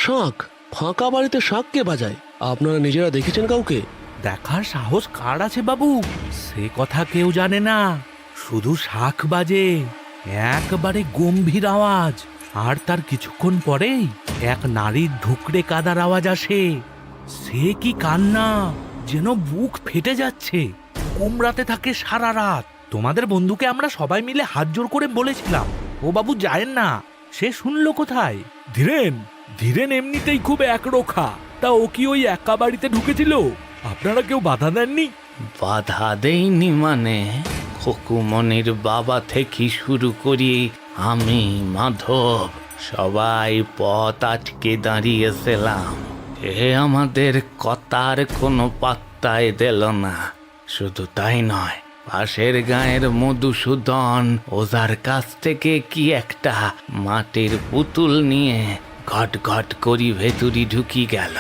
শাঁখ? ফাঁকা বাড়িতে শাঁখ কে বাজায়? আপনারা নিজেরা দেখেছেন কাউকে? দেখার সাহস কার আছে বাবু? সে কথা কেউ জানে না, শুধু শাঁখ বাজে, একবারে গম্ভীর আওয়াজ। আর তার কিছুক্ষণ পরেই এক নারীর ধুকরে কাদার আওয়াজ আসে। সে কি কান্না, যেন বুক ফেটে যাচ্ছে। কুমড়াতে থাকে সারা রাত। তোমাদের বন্ধুকে আমরা সবাই মিলে হাত জোর করে বলেছিলাম ও বাবু যায়েন না, সে শুনলো কোথায়? ধীরেন ধীরেন এমনিতেই খুব একরোখা, তা ও কি ওই একা বাড়িতে ঢুকেছিল? আপনারা কেউ বাধা দেননি? বাধা দেইনি মানে? খকুমনির বাবা থেকে শুরু করি আমি, মাধব, সবাই পথ আটকে দাঁড়িয়েছিলাম। এ আমাদের কথার কোনো পাত্তাই দিল না। শুধু তাই নয়, পাশের গাঁয়ের মধুসূদন ওজার কাছ থেকে কি একটা মাটির পুতুল নিয়ে ঘট ঘট করি ভেতরি ঢুকি গেল।